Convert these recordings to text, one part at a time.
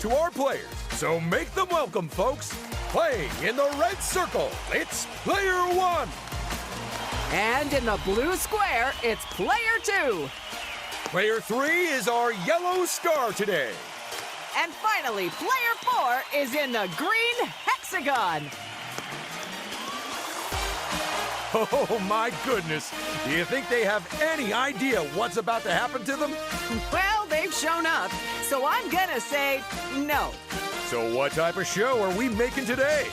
to our players. So make them welcome, folks. Playing in the red circle, it's player 1. And in the blue square, it's player 2. Player 3 is our yellow star today. And finally, player 4 is in the green hexagon. Oh, my goodness. Do you think they have any idea what's about to happen to them? Well, they've shown up, so I'm gonna say no. So what type of show are we making today?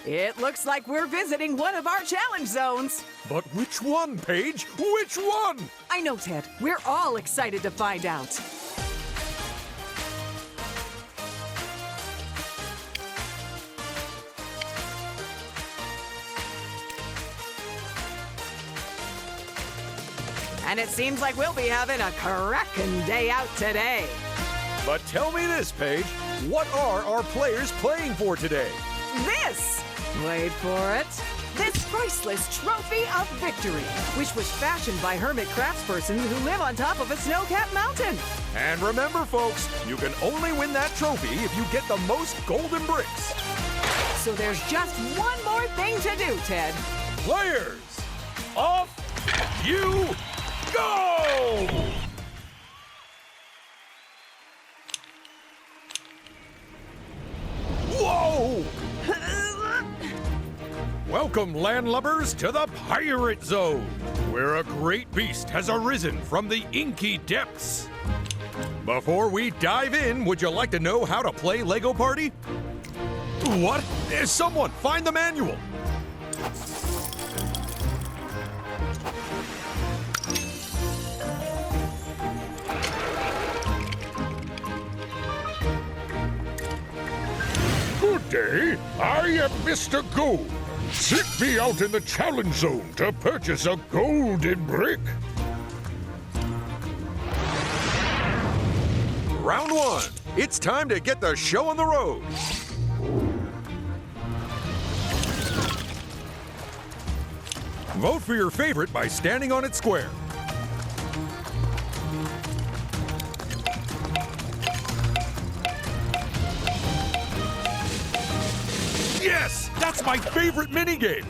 It looks like we're visiting one of our challenge zones. But which one, Paige? Which one? I know, Ted. We're all excited to find out. And it seems like we'll be having a crackin' day out today. But tell me this, Paige. What are our players playing for today? This! Wait for it. This priceless trophy of victory, which was fashioned by hermit craftspersons who live on top of a snow-capped mountain. And remember, folks, you can only win that trophy if you get the most golden bricks. So there's just one more thing to do, Ted. Players, off you go! Whoa! Welcome, landlubbers, to the Pirate Zone, where a great beast has arisen from the inky depths. Before we dive in, would you like to know how to play Lego Party? What? Someone find the manual. Good day, I am Mr. Gold. Seek me out in the challenge zone to purchase a golden brick. Round 1. It's time to get the show on the road. Vote for your favorite by standing on its square. Yes! That's my favorite minigame!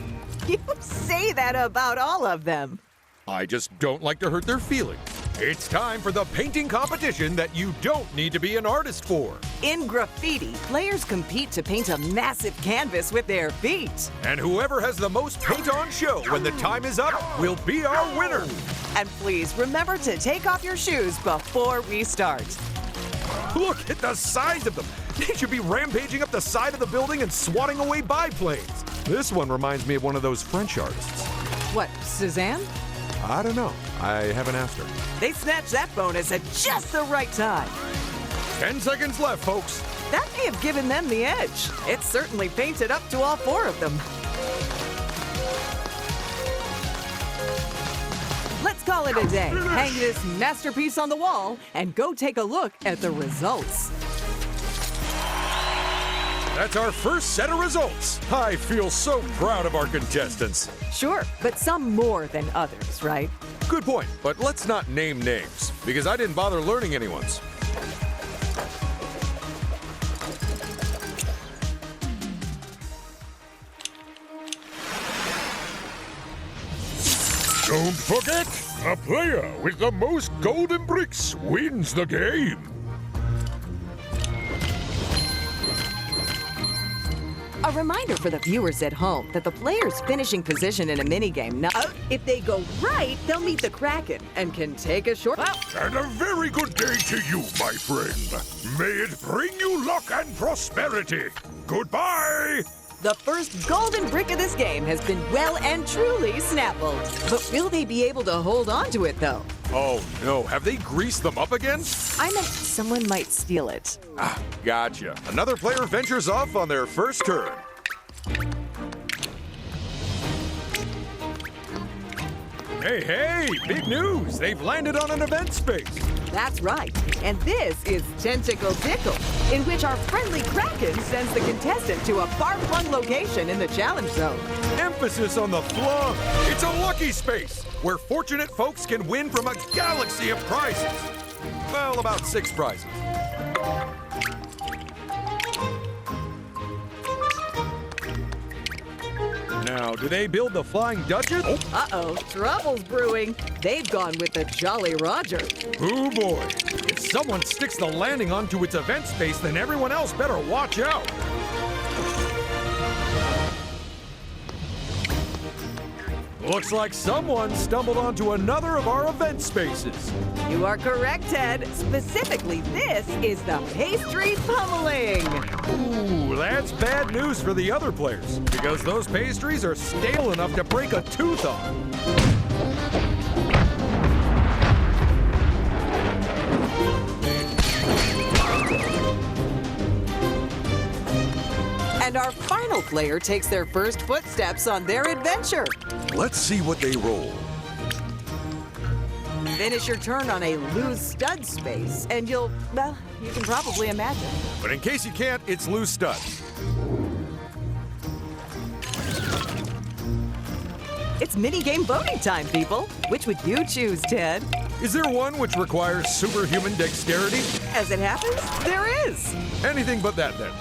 You say that about all of them. I just don't like to hurt their feelings. It's time for the painting competition that you don't need to be an artist for. In graffiti, players compete to paint a massive canvas with their feet. And whoever has the most paint on show when the time is up will be our winner. And please remember to take off your shoes before we start. Look at the size of them. They should be rampaging up the side of the building and swatting away biplanes. This one reminds me of one of those French artists. What, Suzanne? I don't know. I haven't asked her. They snatched that bonus at just the right time. 10 seconds left, folks. That may have given them the edge. It certainly painted up to all 4 of them. Let's call it a day. Hang this masterpiece on the wall and go take a look at the results. That's our first set of results. I feel so proud of our contestants. Sure, but some more than others, right? Good point, but let's not name names, because I didn't bother learning anyone's. Don't forget, the player with the most golden bricks wins the game. A reminder for the viewers at home that the player's finishing position in a minigame, if they go right, they'll meet the Kraken and can take a short... And a very good day to you, my friend. May it bring you luck and prosperity. Goodbye! The first golden brick of this game has been well and truly snappled. But will they be able to hold on to it, though? Oh no, have they greased them up again? I meant someone might steal it. Ah, gotcha. Another player ventures off on their first turn. Hey, big news! They've landed on an event space. That's right. And this is Tentacle Tickle, in which our friendly Kraken sends the contestant to a far-flung location in the challenge zone. Emphasis on the flung. It's a lucky space where fortunate folks can win from a galaxy of prizes. Well, about 6 prizes. Now, do they build the Flying Dutchess? Uh-oh, trouble's brewing. They've gone with the Jolly Roger. Oh boy. If someone sticks the landing onto its event space, then everyone else better watch out. Looks like someone stumbled onto another of our event spaces. You are correct, Ted. Specifically, this is the pastry pummeling. Ooh, that's bad news for the other players, because those pastries are stale enough to break a tooth on. And our final player takes their first footsteps on their adventure. Let's see what they roll. Finish your turn on a loose stud space, and you can probably imagine. But in case you can't, it's loose studs. It's minigame voting time, people. Which would you choose, Ted? Is there one which requires superhuman dexterity? As it happens, there is. Anything but that, then.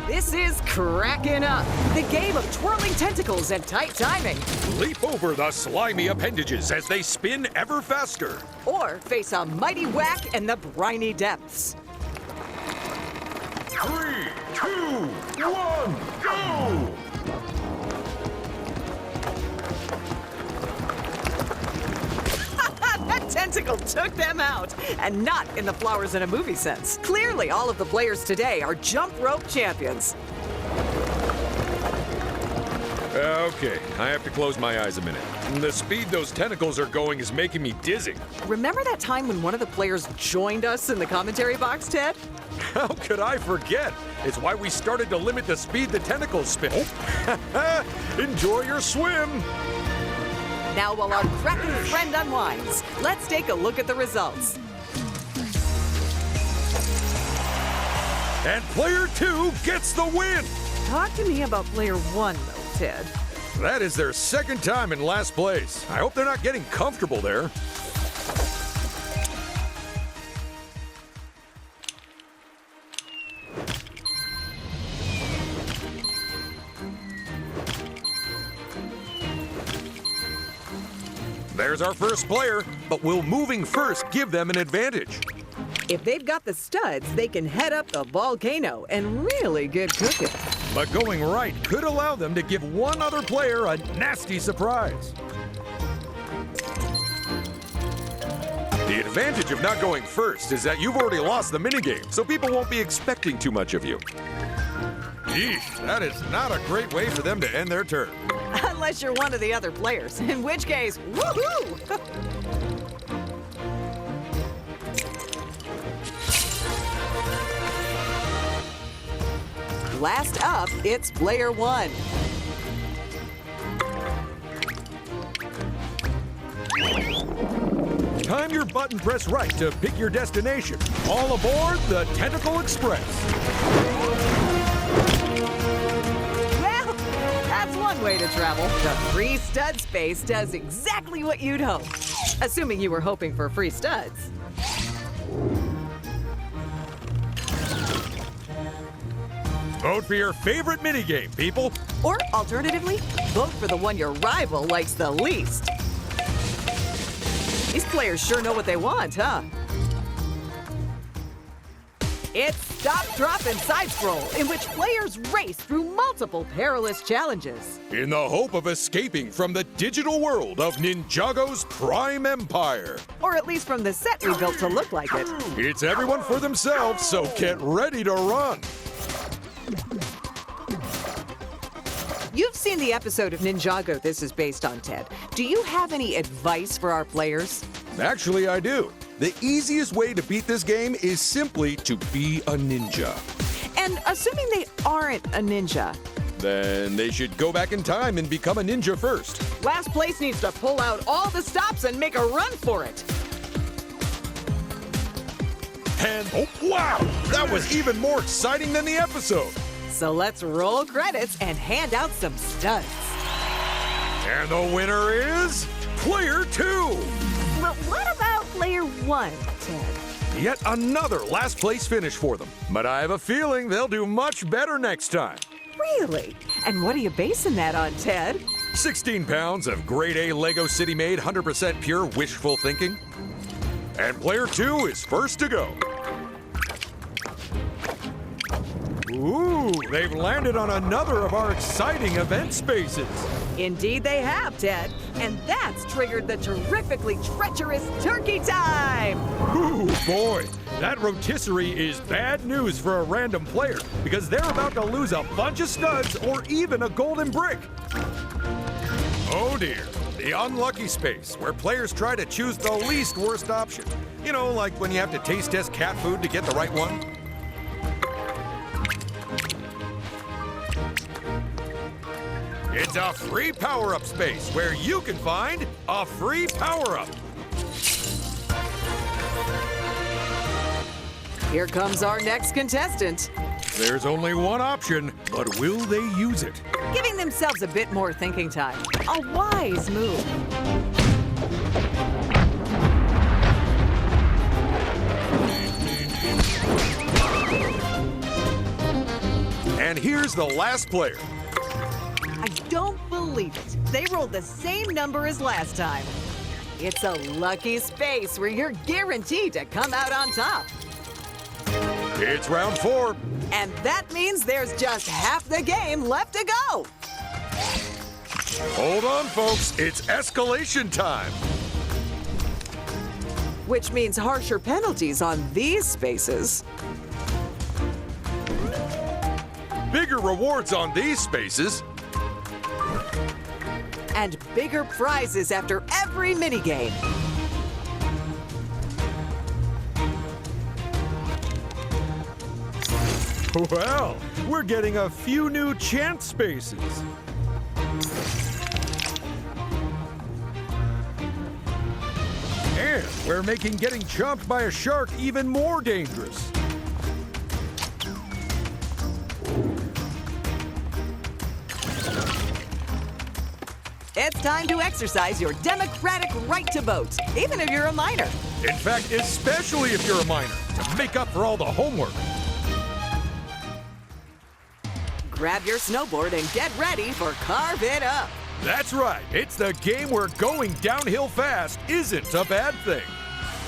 This is Crackin' Up, the game of twirling tentacles and tight timing. Leap over the slimy appendages as they spin ever faster. Or face a mighty whack in the briny depths. 3, 2, 1, go! That tentacle took them out, and not in the flowers in a movie sense. Clearly, all of the players today are jump rope champions. Okay, I have to close my eyes a minute. The speed those tentacles are going is making me dizzy. Remember that time when one of the players joined us in the commentary box, Ted? How could I forget? It's why we started to limit the speed the tentacles spin. Enjoy your swim! Now, while our Kraken friend unwinds, let's take a look at the results. And player 2 gets the win! Talk to me about player 1, though, Ted. That is their second time in last place. I hope they're not getting comfortable there. There's our first player, but will moving first give them an advantage? If they've got the studs, they can head up the volcano and really get cooking. But going right could allow them to give one other player a nasty surprise. The advantage of not going first is that you've already lost the minigame, so people won't be expecting too much of you. Yeesh, that is not a great way for them to end their turn. Unless you're one of the other players, in which case, woohoo! Last up, it's player 1. Time your button press right to pick your destination. All aboard the Tentacle Express. Well, that's one way to travel. The free stud space does exactly what you'd hope. Assuming you were hoping for free studs. Vote for your favorite minigame, people. Or alternatively, vote for the one your rival likes the least. These players sure know what they want, huh? It's Stop, Drop, and Side Scroll, in which players race through multiple perilous challenges. In the hope of escaping from the digital world of Ninjago's Prime Empire. Or at least from the set we built to look like it. It's everyone for themselves, so get ready to run. You've seen the episode of Ninjago this is based on, Ted. Do you have any advice for our players? Actually, I do. The easiest way to beat this game is simply to be a ninja. And assuming they aren't a ninja, Then they should go back in time and become a ninja first. last place needs to pull out all the stops and make a run for it. And oh, wow, that was even more exciting than the episode. So let's roll credits and hand out some studs. And the winner is Player 2. But what about Player 1, Ted? Yet another last place finish for them. But I have a feeling they'll do much better next time. Really? And what are you basing that on, Ted? 16 pounds of grade A Lego City made 100% pure wishful thinking. And Player 2 is first to go. Ooh, they've landed on another of our exciting event spaces. Indeed they have, Ted. And that's triggered the terrifically treacherous turkey time! Ooh, boy, that rotisserie is bad news for a random player because they're about to lose a bunch of studs or even a golden brick. Oh dear, the unlucky space where players try to choose the least worst option. You know, like when you have to taste test cat food to get the right one. It's a free power-up space where you can find a free power-up. Here comes our next contestant. There's only one option, but will they use it? Giving themselves a bit more thinking time. A wise move. And here's the last player. I don't believe it. They rolled the same number as last time. It's a lucky space where you're guaranteed to come out on top. It's round 4. And that means there's just half the game left to go. Hold on, folks. It's escalation time. Which means harsher penalties on these spaces. Bigger rewards on these spaces. And bigger prizes after every minigame. Well, we're getting a few new chance spaces. And we're making getting chomped by a shark even more dangerous. It's time to exercise your democratic right to vote, even if you're a minor. In fact, especially if you're a minor, to make up for all the homework. Grab your snowboard and get ready for Carve It Up. That's right. It's the game where going downhill fast isn't a bad thing.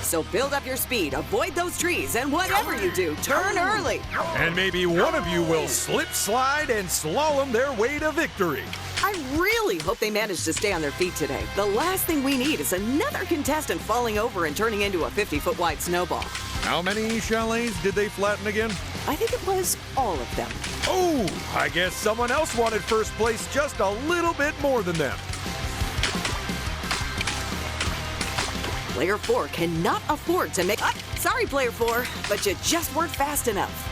So build up your speed, avoid those trees, and whatever you do, turn early. And maybe one of you will slip, slide, and slalom their way to victory. I really hope they manage to stay on their feet today. The last thing we need is another contestant falling over and turning into a 50-foot wide snowball. How many chalets did they flatten again? I think it was all of them. Oh, I guess someone else wanted first place just a little bit more than them. Player 4 cannot afford to make... sorry, Player 4, but you just weren't fast enough.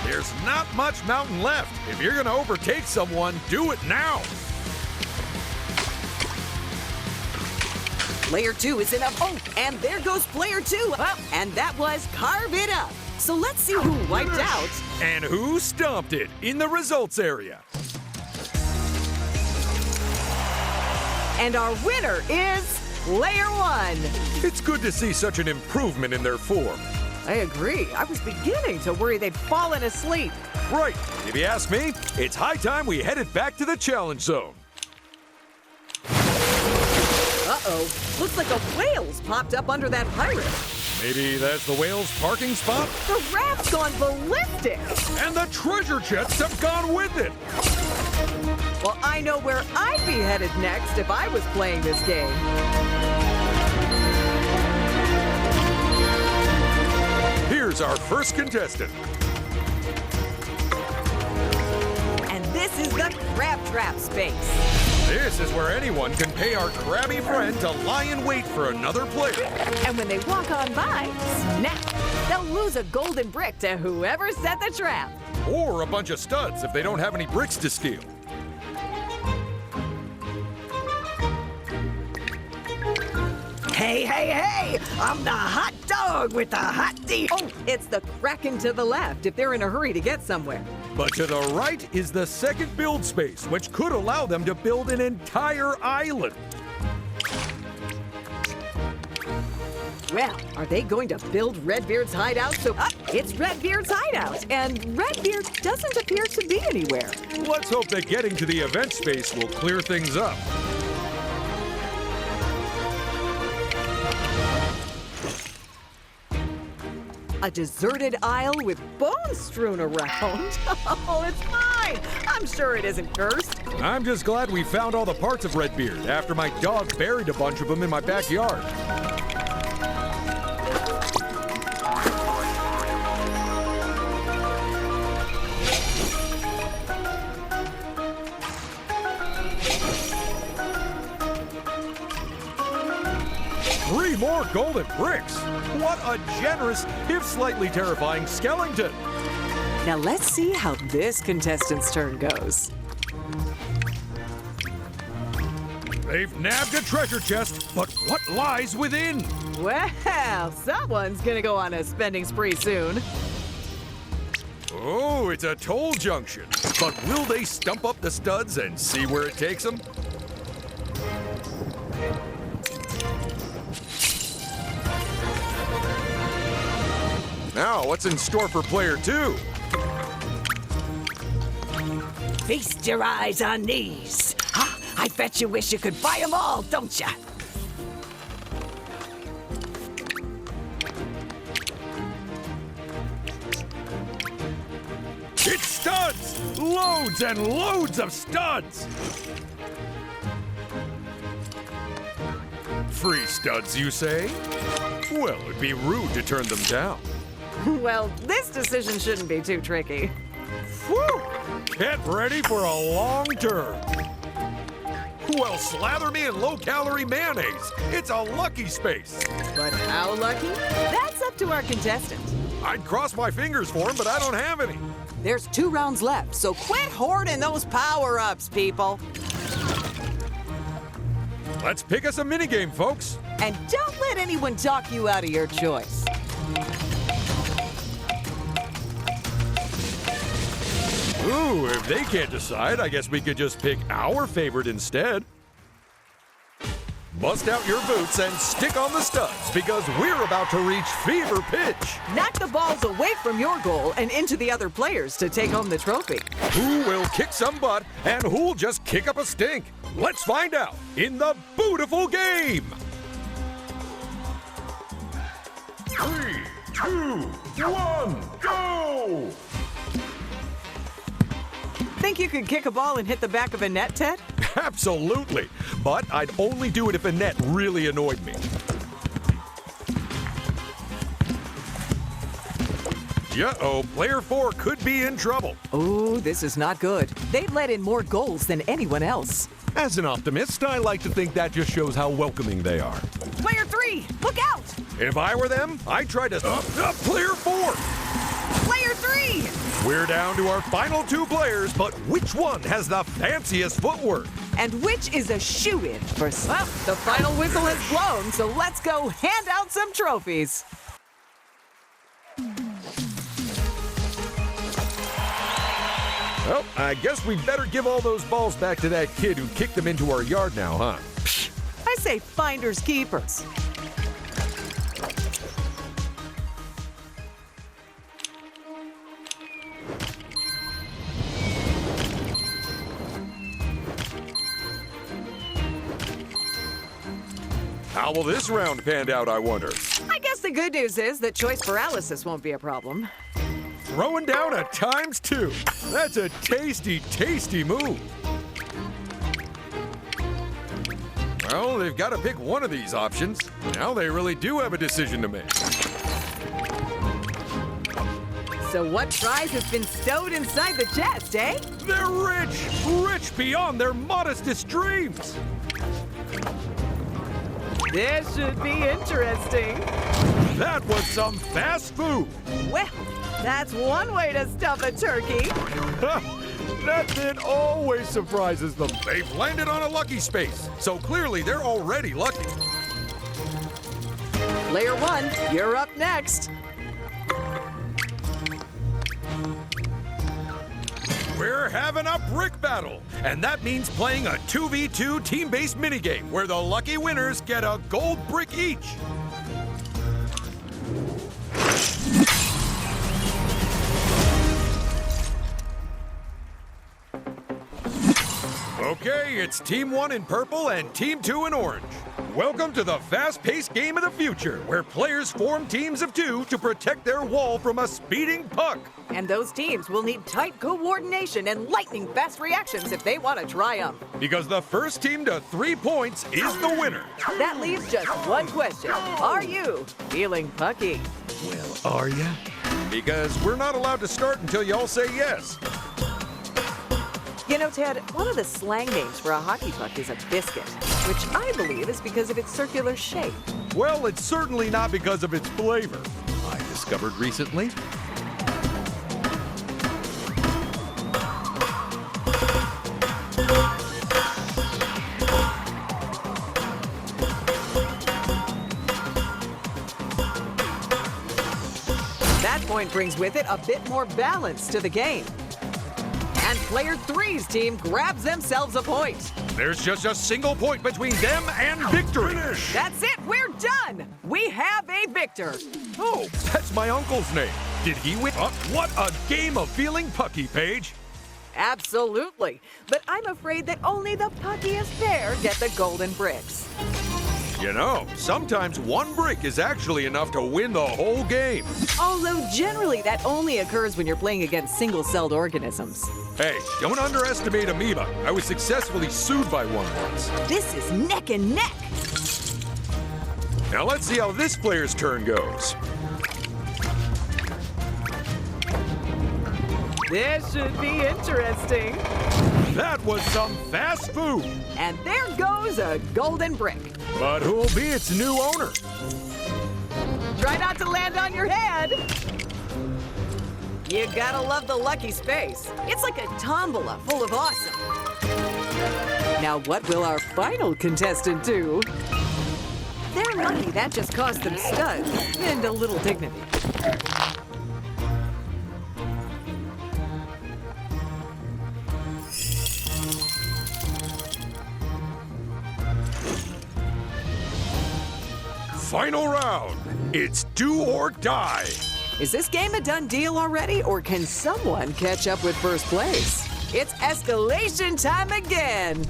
There's not much mountain left. If you're going to overtake someone, do it now. Player 2 is in a... Oh, and there goes Player 2. And that was Carve It Up. So let's see who wiped out. And who stomped it in the results area. And our winner is Player 1. It's good to see such an improvement in their form. I agree. I was beginning to worry they'd fallen asleep. Right. If you ask me, it's high time we headed back to the challenge zone. Uh-oh. Looks like a whale's popped up under that pirate. Maybe that's the whale's parking spot? The raft's gone ballistic. And the treasure chests have gone with it. Well, I know where I'd be headed next if I was playing this game. Here's our first contestant. And this is the Crab Trap space. This is where anyone can pay our crabby friend to lie in wait for another player. And when they walk on by, snap! They'll lose a golden brick to whoever set the trap. Or a bunch of studs if they don't have any bricks to steal. Hey, hey, hey! I'm the hot dog with the hot deal. Oh, it's the Kraken to the left if they're in a hurry to get somewhere. But to the right is the second build space, which could allow them to build an entire island. Well, are they going to build Redbeard's hideout? It's Redbeard's hideout, and Redbeard doesn't appear to be anywhere. Let's hope that getting to the event space will clear things up. A deserted aisle with bones strewn around. Oh, it's mine! I'm sure it isn't cursed. I'm just glad we found all the parts of Redbeard after my dog buried a bunch of them in my backyard. Three more golden bricks! What a generous, if slightly terrifying, skeleton! Now let's see how this contestant's turn goes. They've nabbed a treasure chest, but what lies within? Well, someone's gonna go on a spending spree soon. Oh, it's a toll junction. But will they stump up the studs and see where it takes them? Now, what's in store for player 2? Feast your eyes on these. I bet you wish you could buy them all, don't ya? It's studs! Loads and loads of studs! Free studs, you say? Well, it'd be rude to turn them down. Well, this decision shouldn't be too tricky. Whew! Get ready for a long turn. Well, slather me in low-calorie mayonnaise. It's a lucky space. But how lucky? That's up to our contestant. I'd cross my fingers for him, but I don't have any. There's 2 rounds left, so quit hoarding those power-ups, people. Let's pick us a minigame, folks. And don't let anyone talk you out of your choice. Ooh, if they can't decide, I guess we could just pick our favorite instead. Bust out your boots and stick on the studs, because we're about to reach fever pitch. Knock the balls away from your goal and into the other players to take home the trophy. Who will kick some butt and who'll just kick up a stink? Let's find out in the Bootiful game. 3, 2, 1, go! Think you could kick a ball and hit the back of a net, Ted? Absolutely, but I'd only do it if a net really annoyed me. Uh-oh, player 4 could be in trouble. Oh, this is not good. They've let in more goals than anyone else. As an optimist, I like to think that just shows how welcoming they are. Player 3, look out! If I were them, I'd try to player 4. Player 3! We're down to our final 2 players, but which one has the fanciest footwork? And which is a shoo-in for... Well, the final whistle has blown, so let's go hand out some trophies. Well, I guess we better give all those balls back to that kid who kicked them into our yard now, huh? I say finders keepers. How will this round pan out, I wonder? I guess the good news is that choice paralysis won't be a problem. Throwing down a ×2. That's a tasty, tasty move. Well, they've got to pick one of these options. Now they really do have a decision to make. So what prize has been stowed inside the chest, eh? They're rich! Rich beyond their modestest dreams! This should be interesting. That was some fast food! Well, that's one way to stuff a turkey. That bit always surprises them. They've landed on a lucky space, so clearly they're already lucky. Player 1, you're up next. We're having a brick battle, and that means playing a 2v2 team-based minigame where the lucky winners get a gold brick each. Okay, it's Team 1 in purple and Team 2 in orange. Welcome to the fast-paced game of the future, where players form teams of 2 to protect their wall from a speeding puck. And those teams will need tight coordination and lightning-fast reactions if they want to triumph. Because the first team to 3 points is the winner. That leaves just one question. Are you feeling pucky? Well, are ya? Because we're not allowed to start until y'all say yes. You know, Ted, one of the slang names for a hockey puck is a biscuit, which I believe is because of its circular shape. Well, it's certainly not because of its flavor. I discovered recently. That point brings with it a bit more balance to the game. And player 3's team grabs themselves a point. There's just a single point between them and victory. That's it, we're done! We have a victor. Oh, that's my uncle's name. Did he win? What a game of feeling pucky, Paige. Absolutely. But I'm afraid that only the puckiest pair get the golden bricks. You know, sometimes one brick is actually enough to win the whole game. Although generally that only occurs when you're playing against single-celled organisms. Hey, don't underestimate amoeba. I was successfully sued by one once. This is neck and neck. Now let's see how this player's turn goes. This should be interesting. That was some fast food. And there goes a golden brick. But who'll be its new owner? Try not to land on your head. You gotta love the lucky space. It's like a tombola full of awesome. Now what will our final contestant do? They're lucky that just cost them studs and a little dignity. Final round. It's do or die. Is this game a done deal already, or can someone catch up with first place? It's escalation time again.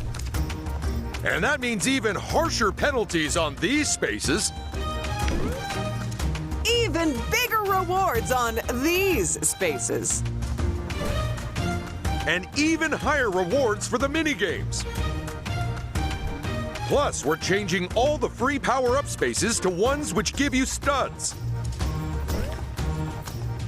And that means even harsher penalties on these spaces. Even bigger rewards on these spaces. And even higher rewards for the minigames. Plus, we're changing all the free power-up spaces to ones which give you studs.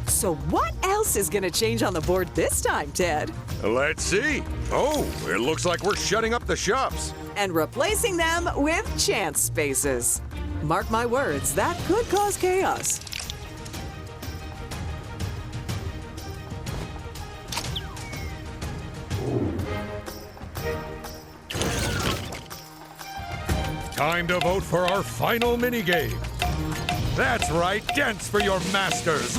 So what else is gonna change on the board this time, Ted? Let's see. Oh, it looks like we're shutting up the shops. And replacing them with chance spaces. Mark my words, that could cause chaos. Time to vote for our final minigame. That's right, dance for your masters.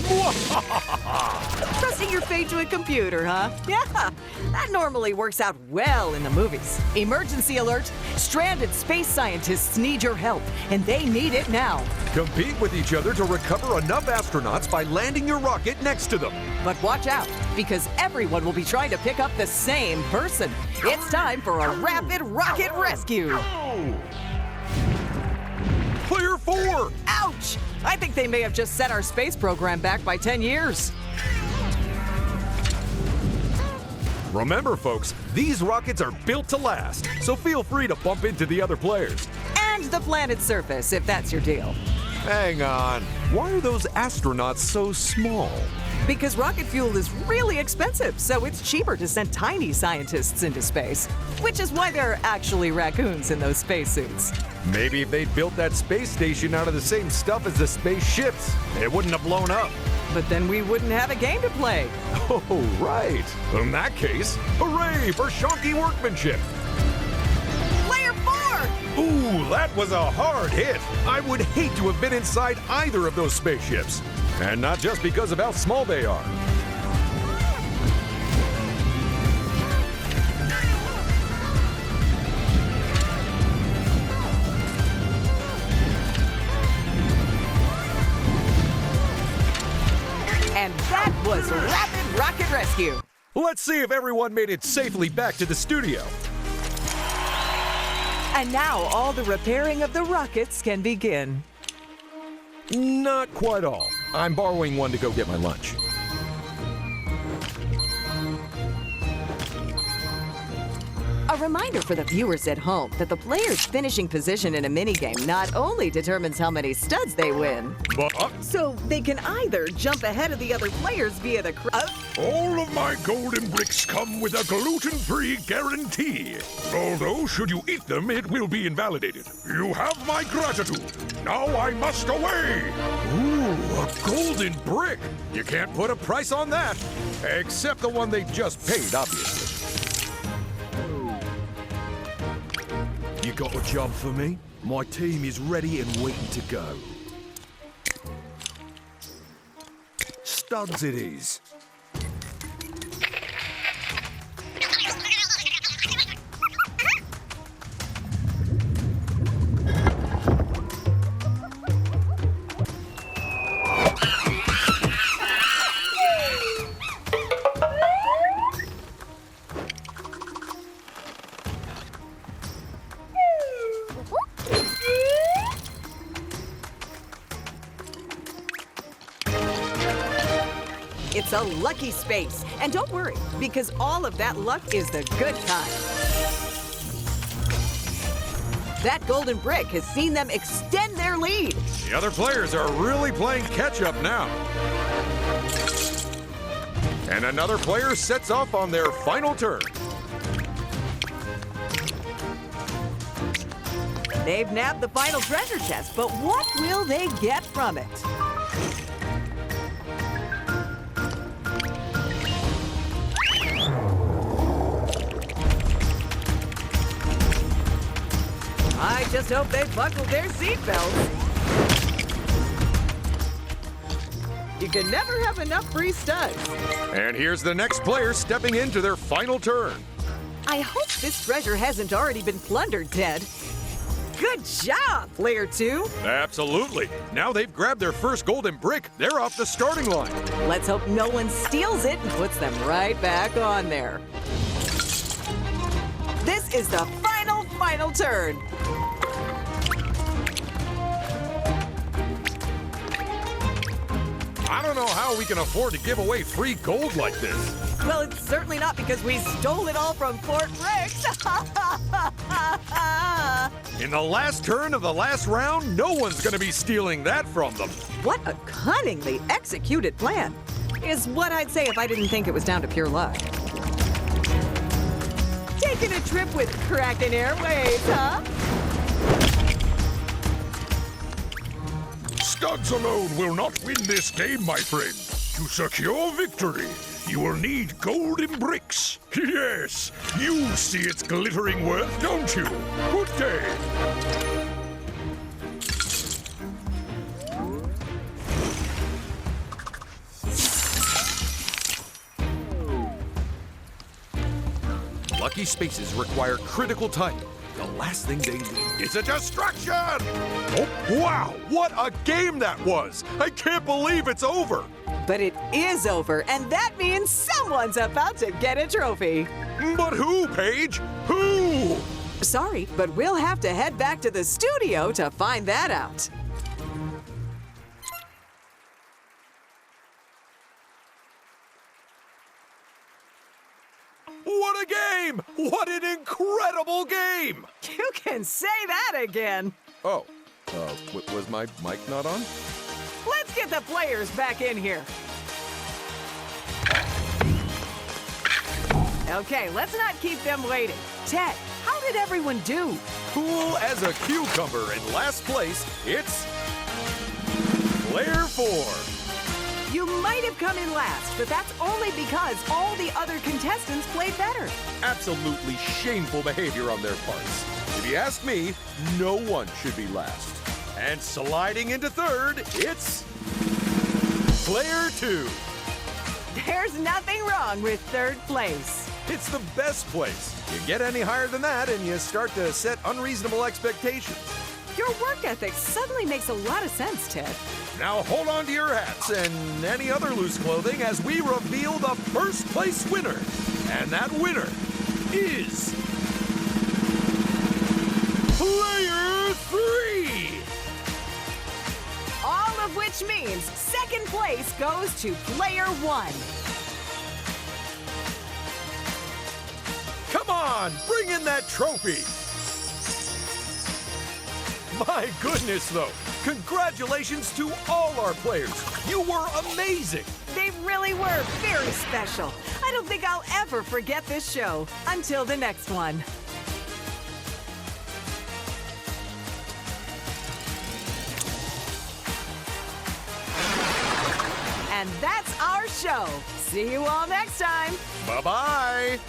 Trusting your fate to a computer, huh? Yeah, that normally works out well in the movies. Emergency alert! Stranded space scientists need your help, and they need it now. Compete with each other to recover enough astronauts by landing your rocket next to them. But watch out, because everyone will be trying to pick up the same person. It's time for a rapid rocket rescue. Player 4! Ouch! I think they may have just set our space program back by 10 years. Remember, folks, these rockets are built to last, so feel free to bump into the other players. And the planet's surface, if that's your deal. Hang on. Why are those astronauts so small? Because rocket fuel is really expensive, so it's cheaper to send tiny scientists into space. Which is why there are actually raccoons in those spacesuits. Maybe if they'd built that space station out of the same stuff as the spaceships, it wouldn't have blown up. But then we wouldn't have a game to play. Oh, right. In that case, hooray for shonky workmanship. Player 4! Ooh, that was a hard hit. I would hate to have been inside either of those spaceships. And not just because of how small they are. And that was Rapid Rocket Rescue. Let's see if everyone made it safely back to the studio. And now all the repairing of the rockets can begin. Not quite all. I'm borrowing one to go get my lunch. A reminder for the viewers at home that the player's finishing position in a minigame not only determines how many studs they win, But so they can either jump ahead of the other players via the All of my golden bricks come with a gluten-free guarantee. Although, should you eat them, it will be invalidated. You have my gratitude. Now I must away. ooh, a golden brick. You can't put a price on that. Except the one they just paid, obviously. You got a job for me? My team is ready and waiting to go. Studs it is. It's a lucky space. And don't worry, because all of that luck is the good kind. That golden brick has seen them extend their lead. The other players are really playing catch-up now. And another player sets off on their final turn. They've nabbed the final treasure chest, but what will they get from it? I just hope they buckled their seatbelts. You can never have enough free studs. And here's the next player stepping into their final turn. I hope this treasure hasn't already been plundered, Ted. Good job, Player 2. Absolutely. Now they've grabbed their first golden brick. They're off the starting line. Let's hope no one steals it and puts them right back on there. This is the final turn. I don't know how we can afford to give away free gold like this. Well, it's certainly not because we stole it all from Fort Bricks. In the last turn of the last round, no one's going to be stealing that from them. What a cunningly executed plan, is what I'd say if I didn't think it was down to pure luck. Taking a trip with Kraken Airways, huh? Studs alone will not win this game, my friend. To secure victory, you will need golden bricks. Yes, you see its glittering worth, don't you? Good day. Lucky spaces require critical timing. The last thing they need is a destruction! Oh, wow, what a game that was! I can't believe it's over! But it is over, and that means someone's about to get a trophy. But who, Paige? Who? Sorry, but we'll have to head back to the studio to find that out. What a game! What an incredible game! You can say that again. Oh, was my mic not on? Let's get the players back in here. Okay, let's not keep them waiting. Ted, how did everyone do? Cool as a cucumber. In last place, it's Player 4. You might have come in last, but that's only because all the other contestants played better. Absolutely shameful behavior on their parts. To If you ask me, no one should be last. And sliding into third, it's Player 2. There's nothing wrong with third place. It's the best place. You get any higher than that and you start to set unreasonable expectations. Your work ethic suddenly makes a lot of sense, Ted. Now hold on to your hats and any other loose clothing as we reveal the first place winner. And that winner is Player 3! All of which means second place goes to Player 1. Come on, bring in that trophy! My goodness, though. Congratulations to all our players. You were amazing. They really were very special. I don't think I'll ever forget this show. Until the next one. And that's our show. See you all next time. Bye-bye.